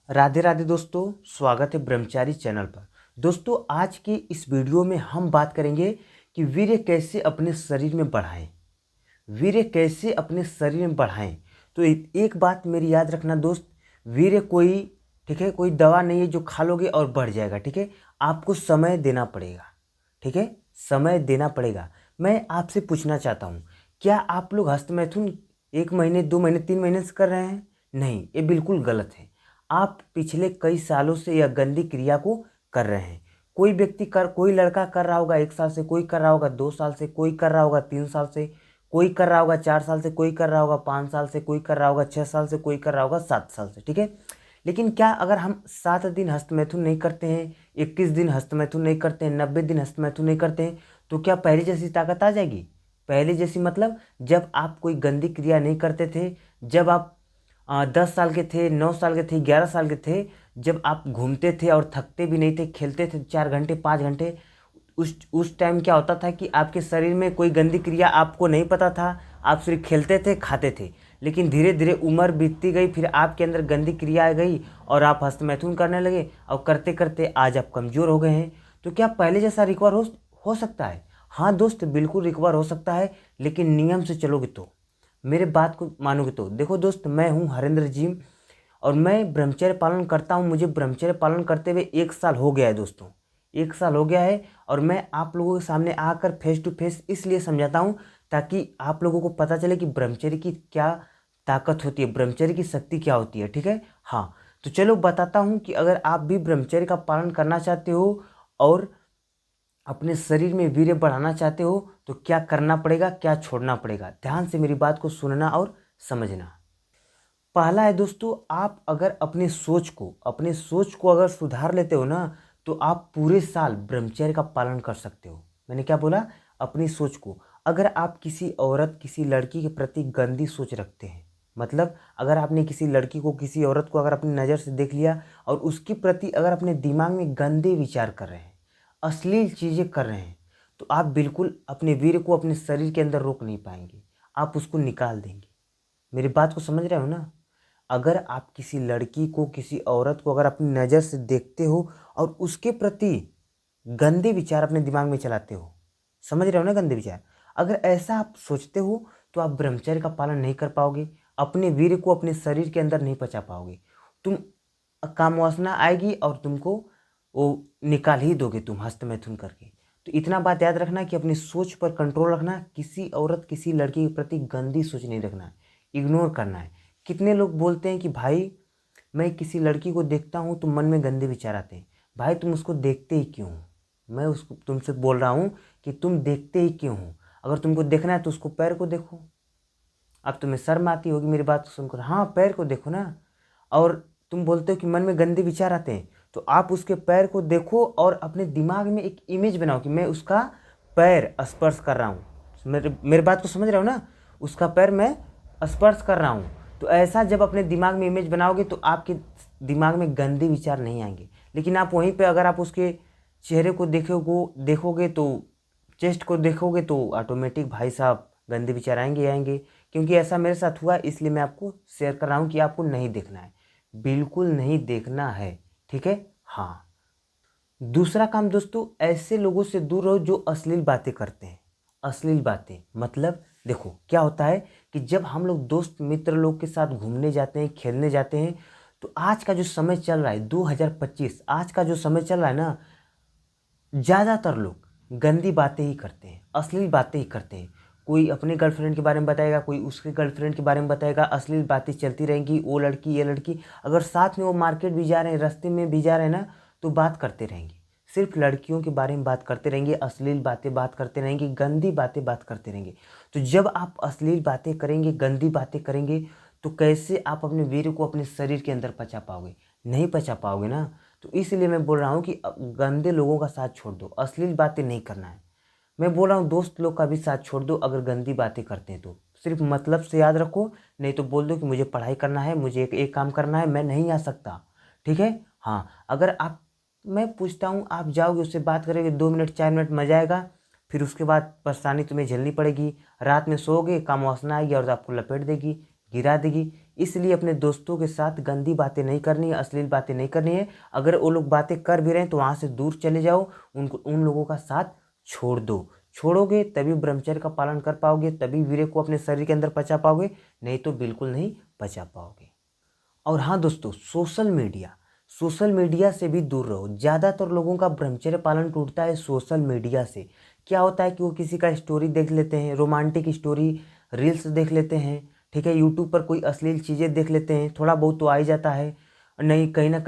राधे राधे दोस्तों, स्वागत है ब्रह्मचारी चैनल पर। दोस्तों, आज के इस वीडियो में हम बात करेंगे कि वीर्य कैसे अपने शरीर में बढ़ाएं। वीर्य कैसे अपने शरीर में बढ़ाएं। तो एक बात मेरी याद रखना दोस्त, वीर्य कोई ठीक है कोई दवा नहीं है जो खा लोगे और बढ़ जाएगा। ठीक है, आपको समय देना पड़ेगा। ठीक है, समय देना पड़ेगा। मैं आपसे पूछना चाहता हूँ, क्या आप लोग हस्तमैथुन 1 महीने 2 महीने 3 महीने से कर रहे हैं? नहीं, ये बिल्कुल गलत है। आप पिछले कई सालों से यह गंदी क्रिया को कर रहे हैं। कोई लड़का कर रहा होगा 1 साल से, कोई कर रहा होगा 2 साल से, कोई कर रहा होगा 3 साल से, कोई कर रहा होगा 4 साल से, कोई कर रहा होगा 5 साल से, कोई कर रहा होगा 6 साल से, कोई कर रहा होगा 7 साल से। ठीक है, लेकिन क्या अगर हम 7 दिन हस्तमैथुन नहीं करते हैं, 21 दिन हस्तमैथुन नहीं करते हैं, 90 दिन हस्तमैथुन नहीं करते हैं, तो क्या पहले जैसी ताकत आ जाएगी? पहले जैसी मतलब जब आप कोई गंदी क्रिया नहीं करते थे, जब आप 10 साल के थे, 9 साल के थे, 11 साल के थे, जब आप घूमते थे और थकते भी नहीं थे, खेलते थे 4 घंटे 5 घंटे, उस टाइम क्या होता था कि आपके शरीर में कोई गंदी क्रिया आपको नहीं पता था। आप सिर्फ खेलते थे, खाते थे। लेकिन धीरे धीरे उम्र बीतती गई, फिर आपके अंदर गंदी क्रिया आ गई और आप हस्तमैथुन करने लगे और करते करते आज आप कमज़ोर हो गए हैं। तो क्या पहले जैसा रिकवर हो सकता है? हाँ दोस्त, बिल्कुल रिकवर हो सकता है, लेकिन नियम से चलोगे तो, मेरे बात को मानोगे तो। देखो दोस्त, मैं हूँ हरेंद्र जी और मैं ब्रह्मचर्य पालन करता हूँ। मुझे ब्रह्मचर्य पालन करते हुए 1 साल हो गया है दोस्तों, 1 साल हो गया है। और मैं आप लोगों के सामने आकर फेस टू फेस इसलिए समझाता हूँ ताकि आप लोगों को पता चले कि ब्रह्मचर्य की क्या ताकत होती है, ब्रह्मचर्य की शक्ति क्या होती है। ठीक है, हाँ, तो चलो बताता हूँ कि अगर आप भी ब्रह्मचर्य का पालन करना चाहते हो और अपने शरीर में वीर्य बढ़ाना चाहते हो तो क्या करना पड़ेगा, क्या छोड़ना पड़ेगा। ध्यान से मेरी बात को सुनना और समझना। पहला है दोस्तों, आप अगर अपने सोच को अगर सुधार लेते हो ना, तो आप पूरे साल ब्रह्मचर्य का पालन कर सकते हो। मैंने क्या बोला? अपनी सोच को। अगर आप किसी औरत, किसी लड़की के प्रति गंदी सोच रखते हैं, मतलब अगर आपने किसी लड़की को, किसी औरत को अगर अपनी नज़र से देख लिया और उसके प्रति अगर अपने दिमाग में गंदे विचार कर रहे हैं, अश्लील चीज़ें कर रहे हैं, तो आप बिल्कुल अपने वीर्य को अपने शरीर के अंदर रोक नहीं पाएंगे, आप उसको निकाल देंगे। मेरी बात को समझ रहे हो ना? अगर आप किसी लड़की को, किसी औरत को अगर अपनी नज़र से देखते हो और उसके प्रति गंदे विचार अपने दिमाग में चलाते हो, समझ रहे हो ना, गंदे विचार, अगर ऐसा आप सोचते हो तो आप ब्रह्मचर्य का पालन नहीं कर पाओगे, अपने वीर्य को अपने शरीर के अंदर नहीं पचा पाओगे। तुम कामवासना आएगी और तुमको वो निकाल ही दोगे तुम हस्तमैथुन करके। तो इतना बात याद रखना कि अपनी सोच पर कंट्रोल रखना, किसी औरत, किसी लड़की के प्रति गंदी सोच नहीं रखना है, इग्नोर करना है। कितने लोग बोलते हैं कि भाई मैं किसी लड़की को देखता हूँ तो मन में गंदे विचार आते हैं। भाई तुम उसको देखते ही क्यों हो? मैं उसको तुमसे बोल रहा हूँ कि तुम देखते ही क्यों हो? अगर तुमको देखना है तो उसको पैर को देखो। अब तुम्हें शर्म आती होगी मेरी बात सुनकर, हाँ पैर को देखो ना। और तुम बोलते हो कि मन में गंदे विचार आते हैं, तो आप उसके पैर को देखो और अपने दिमाग में एक इमेज बनाओ कि मैं उसका पैर स्पर्श कर रहा हूँ। मेरे बात को समझ रहे हो ना? उसका पैर मैं स्पर्श कर रहा हूँ। तो ऐसा जब अपने दिमाग में इमेज बनाओगे तो आपके दिमाग में गंदे विचार नहीं आएंगे। लेकिन आप वहीं पे अगर आप उसके चेहरे को देखोगे तो, चेस्ट को देखोगे तो ऑटोमेटिक भाई साहब गंदे विचार आएंगे ही आएंगे। क्योंकि ऐसा मेरे साथ हुआ, इसलिए मैं आपको शेयर कर रहा हूँ कि आपको नहीं देखना है, बिल्कुल नहीं देखना है। ठीक है, हाँ। दूसरा काम दोस्तों, ऐसे लोगों से दूर रहो जो अश्लील बातें करते हैं। अश्लील बातें मतलब देखो क्या होता है कि जब हम लोग दोस्त मित्र लोग के साथ घूमने जाते हैं, खेलने जाते हैं, तो आज का जो समय चल रहा है 2025, आज का जो समय चल रहा है ना, ज़्यादातर लोग गंदी बातें ही करते हैं, अश्लील बातें ही करते हैं। कोई अपने गर्लफ्रेंड के बारे में बताएगा, कोई उसके गर्लफ्रेंड के बारे में बताएगा, अश्लील बातें चलती रहेंगी। वो लड़की, ये लड़की, अगर साथ में वो मार्केट भी जा रहे हैं, रास्ते में भी जा रहे हैं ना, तो बात करते रहेंगे। सिर्फ लड़कियों के बारे में बात करते रहेंगे, अश्लील बातें बात करते रहेंगे, गंदी बातें बात करते रहेंगे। तो जब आप अश्लील बातें करेंगे, गंदी बातें करेंगे, तो कैसे आप अपने वीर्य को अपने शरीर के अंदर पचा पाओगे? नहीं पचा पाओगे ना। तो इसलिए मैं बोल रहा हूँ कि गंदे लोगों का साथ छोड़ दो, अश्लील बातें नहीं करना है। मैं बोल रहा हूँ दोस्त लोग का भी साथ छोड़ दो अगर गंदी बातें करते हैं तो। सिर्फ मतलब से याद रखो, नहीं तो बोल दो कि मुझे पढ़ाई करना है, मुझे एक काम करना है, मैं नहीं आ सकता। ठीक है, हाँ। अगर आप, मैं पूछता हूँ, आप जाओगे उससे बात करेंगे 2 मिनट 4 मिनट मजा आएगा, फिर उसके बाद परेशानी तुम्हें झेलनी पड़ेगी। रात में सोओगे, काम वासना आएगी और आपको लपेट देगी, गिरा देगी। इसलिए अपने दोस्तों के साथ गंदी बातें नहीं करनी है, अश्लील बातें नहीं करनी है। अगर वो लोग बातें कर भी रहे हैं तो वहाँ से दूर चले जाओ, उन लोगों का साथ छोड़ दो। छोड़ोगे तभी ब्रह्मचर्य का पालन कर पाओगे, तभी वीर्य को अपने शरीर के अंदर पचा पाओगे, नहीं तो बिल्कुल नहीं पचा पाओगे। और हाँ दोस्तों, सोशल मीडिया से भी दूर रहो। ज़्यादातर लोगों का ब्रह्मचर्य पालन टूटता है सोशल मीडिया से। क्या होता है कि वो किसी का स्टोरी देख लेते हैं, रोमांटिक स्टोरी, रील्स देख लेते हैं, ठीक है, यूट्यूब पर कोई अश्लील चीज़ें देख लेते हैं, थोड़ा बहुत तो आ ही जाता है, नहीं कहीं ना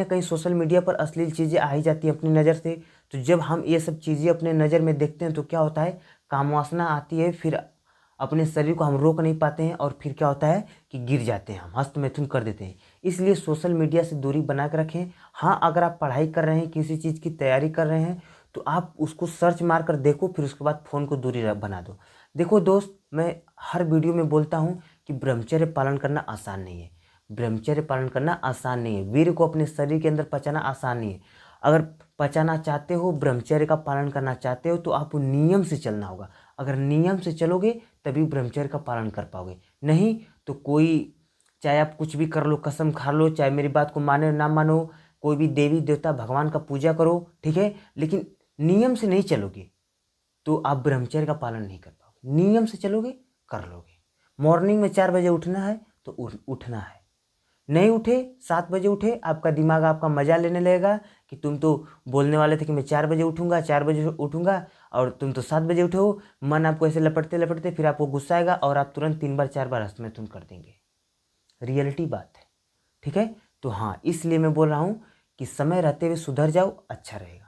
कहीं सोशल मीडिया पर अश्लील चीज़ें आ ही जाती हैं अपनी नज़र से। तो जब हम ये सब चीज़ें अपने नज़र में देखते हैं तो क्या होता है, कामवासना आती है, फिर अपने शरीर को हम रोक नहीं पाते हैं और फिर क्या होता है कि गिर जाते हैं, हम हस्तमैथुन कर देते हैं। इसलिए सोशल मीडिया से दूरी बना कर रखें। हाँ, अगर आप पढ़ाई कर रहे हैं, किसी चीज़ की तैयारी कर रहे हैं, तो आप उसको सर्च मार कर देखो, फिर उसके बाद फ़ोन को दूरी बना दो। देखो दोस्त, मैं हर वीडियो में बोलता हूँ कि ब्रह्मचर्य पालन करना आसान नहीं है। ब्रह्मचर्य पालन करना आसान नहीं है। वीर्य को अपने शरीर के अंदर पचाना आसान नहीं है। अगर पचाना चाहते हो, ब्रह्मचर्य का पालन करना चाहते हो, तो आपको नियम से चलना होगा। अगर नियम से चलोगे तभी ब्रह्मचर्य का पालन कर पाओगे, नहीं तो कोई, चाहे आप कुछ भी कर लो, कसम खा लो, चाहे मेरी बात को मानो ना मानो, कोई भी देवी देवता भगवान का पूजा करो, ठीक है, लेकिन नियम से नहीं चलोगे तो आप ब्रह्मचर्य का पालन नहीं कर पाओगे। नियम से चलोगे, कर लोगे। मॉर्निंग में 4 बजे उठना है तो उठना है। नहीं उठे, 7 बजे उठे, आपका दिमाग आपका मजा लेने लगेगा कि तुम तो बोलने वाले थे कि मैं 4 बजे उठूंगा, 4 बजे उठूंगा, और तुम तो 7 बजे उठे हो। मन आपको ऐसे लपटते लपटते फिर आपको गुस्सा आएगा और आप तुरंत 3 बार 4 बार हस्तमैथुन कर देंगे। रियलिटी बात है, ठीक है। तो हाँ, इसलिए मैं बोल रहा हूँ कि समय रहते हुए सुधर जाओ, अच्छा रहेगा।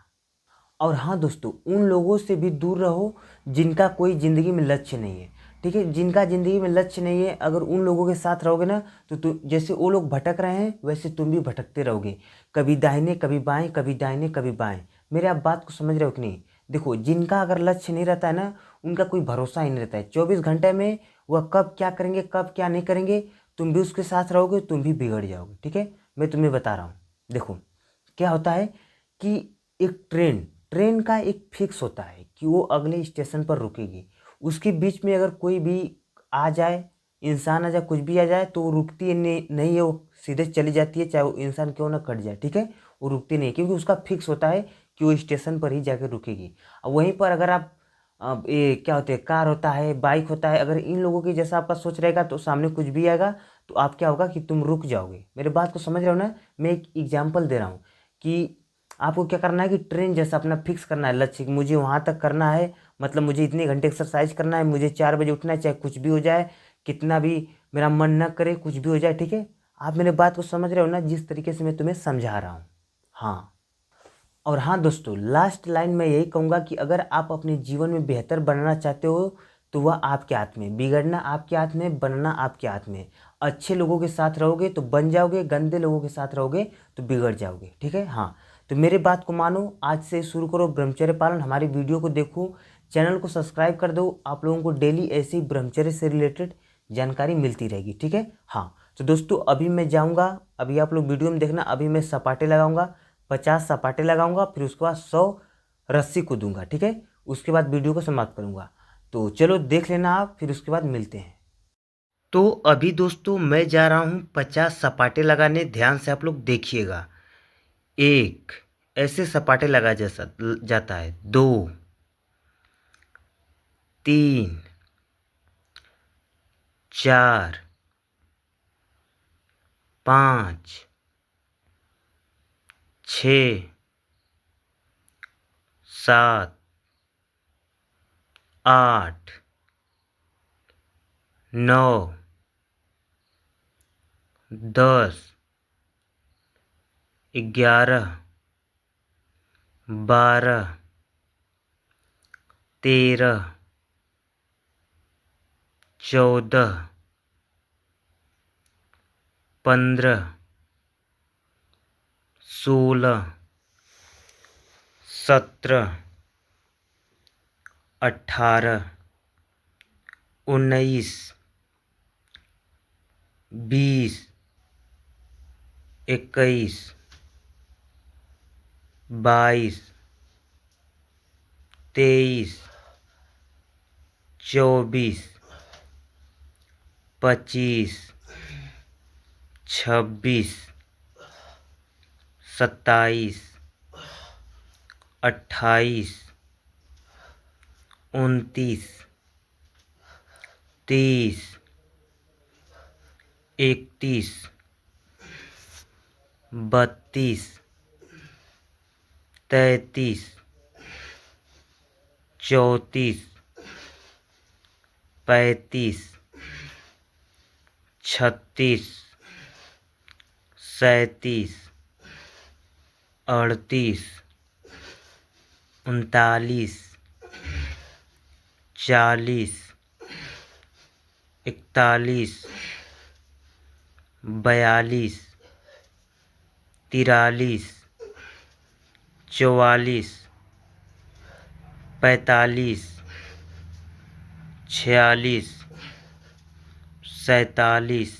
और हाँ दोस्तों, उन लोगों से भी दूर रहो जिनका कोई ज़िंदगी में लक्ष्य नहीं है, ठीक है। जिनका ज़िंदगी में लक्ष्य नहीं है, अगर उन लोगों के साथ रहोगे ना तो जैसे वो लोग भटक रहे हैं वैसे तुम भी भटकते रहोगे, कभी दाहिने कभी बाएं, कभी दाहिने कभी बाएं। मेरे आप बात को समझ रहे हो कि नहीं? देखो, जिनका अगर लक्ष्य नहीं रहता है ना, उनका कोई भरोसा ही नहीं रहता है। 24 घंटे में वह कब क्या करेंगे, कब क्या नहीं करेंगे, तुम भी उसके साथ रहोगे, तुम भी बिगड़ जाओगे, ठीक है। मैं तुम्हें बता रहा हूँ, देखो क्या होता है कि एक ट्रेन का एक फिक्स होता है कि वो अगले स्टेशन पर रुकेगी। उसके बीच में अगर कोई भी आ जाए, इंसान आ जाए, कुछ भी आ जाए, तो वो रुकती नहीं है, वो सीधे चली जाती है, चाहे वो इंसान क्यों ना कट जाए, ठीक है। वो रुकती नहीं, क्योंकि उसका फिक्स होता है कि वो स्टेशन पर ही जाकर रुकेगी। अब वहीं पर अगर आप, अब ये क्या होते हैं, कार होता है, बाइक होता है, अगर इन लोगों की जैसा आपका सोच रहेगा तो सामने कुछ भी आएगा तो आप क्या होगा कि तुम रुक जाओगे। मेरे बात को समझ रहे हो ना? मैं एक एग्जाम्पल दे रहा हूँ कि आपको क्या करना है कि ट्रेन जैसा अपना फिक्स करना है लक्ष्य कि मुझे वहाँ तक करना है, मतलब मुझे इतने घंटे एक्सरसाइज करना है, मुझे 4 बजे उठना है, चाहे कुछ भी हो जाए, कितना भी मेरा मन न करे, कुछ भी हो जाए, ठीक है। आप मेरे बात को समझ रहे हो ना, जिस तरीके से मैं तुम्हें समझा रहा हूँ? हाँ। और हाँ दोस्तों, लास्ट लाइन मैं यही कहूँगा कि अगर आप अपने जीवन में बेहतर बनना चाहते हो तो वह आपके हाथ में, बिगड़ना आपके हाथ में, बनना आपके हाथ में। अच्छे लोगों के साथ रहोगे तो बन जाओगे, गंदे लोगों के साथ रहोगे तो बिगड़ जाओगे, ठीक है। हाँ, तो मेरी बात को मानो, आज से शुरू करो ब्रह्मचर्य पालन। हमारी वीडियो को देखो, चैनल को सब्सक्राइब कर दो, आप लोगों को डेली ऐसी ब्रह्मचर्य से रिलेटेड जानकारी मिलती रहेगी, ठीक है। हाँ, तो दोस्तों अभी मैं जाऊँगा, अभी आप लोग वीडियो में देखना, अभी मैं सपाटे लगाऊंगा, 50 सपाटे लगाऊंगा, फिर उसके बाद 100 रस्सी कूदूंगा, ठीक है। उसके बाद वीडियो को समाप्त करूंगा। तो चलो देख लेना आप, फिर उसके बाद मिलते हैं। तो अभी दोस्तों मैं जा रहा हूँ 50 सपाटे लगाने, ध्यान से आप लोग देखिएगा। एक, ऐसे सपाटे लगा जैसा जाता है। 2, 3, 4, 5, 6, 7, 8, 9, 10, 11, 12, 13, 14, 15, 16, 17, 18, 19, 20, 21, 22, 23, 24, 25, 26, 27, 28, 29, 30, 31, 32, 33, 34, 35, 36, 37, 38, 39, 40, 41, 42, 43, 44, 45, 46, 47,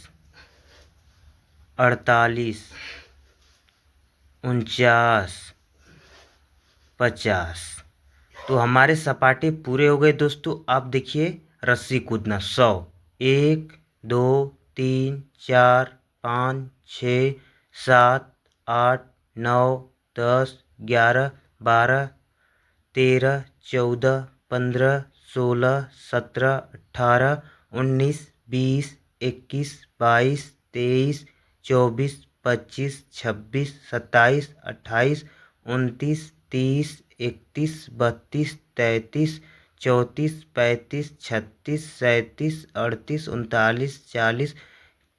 48, 49, 50। तो हमारे सपाटे पूरे हो गए दोस्तों। आप देखिए रस्सी कूदना 100, 1, 2, 3, 4, 5, 6, 7, 8, 9, 10, 11, 12, 13, 14, 15, 16, 17, 18, 19, 20, 21, 22, 23, 24, 25, 26, 27, 28, 29, 30, 31, 32, 33, 34, 35, 36, 37, 38, 39, 40,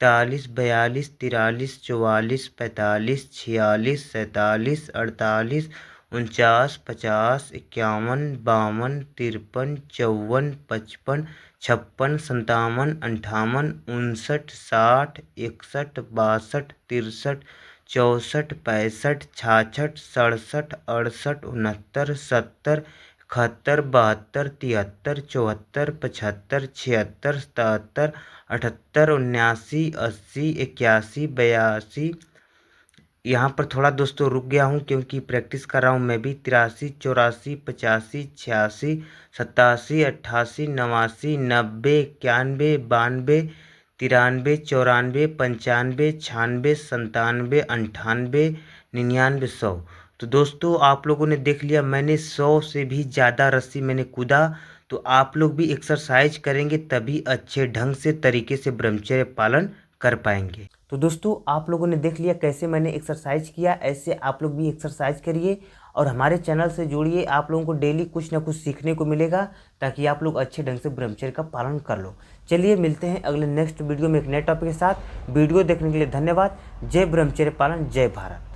41, 42, 43, 44, 45, 46, 47, 48, 49, 50, 51, 52, 53, 54, 55, 56, 57, 58, 59, 60, 61, 62, 63, 64, 65, 66, 67, 68, 69, 70, 71, 72, 73, 74, 75, 76, 77, 78, 79, 80, 81, 82। यहाँ पर थोड़ा दोस्तों रुक गया हूँ क्योंकि प्रैक्टिस कर रहा हूँ मैं भी। 83, 84, 85, 86, 87, 88, 89, 90, 91, 92, 93, 94, 95, 96, 97, 98, 99, 100। तो दोस्तों आप लोगों ने देख लिया, मैंने 100 से भी ज़्यादा रस्सी मैंने कूदा। तो आप लोग भी एक्सरसाइज करेंगे तभी अच्छे ढंग से तरीके से ब्रह्मचर्य पालन कर पाएंगे। तो दोस्तों आप लोगों ने देख लिया कैसे मैंने एक्सरसाइज किया, ऐसे आप लोग भी एक्सरसाइज करिए और हमारे चैनल से जुड़िए। आप लोगों को डेली कुछ ना कुछ सीखने को मिलेगा ताकि आप लोग अच्छे ढंग से ब्रह्मचर्य का पालन कर लो। चलिए मिलते हैं अगले नेक्स्ट वीडियो में एक नए टॉपिक के साथ। वीडियो देखने के लिए धन्यवाद। जय ब्रह्मचर्य पालन, जय भारत।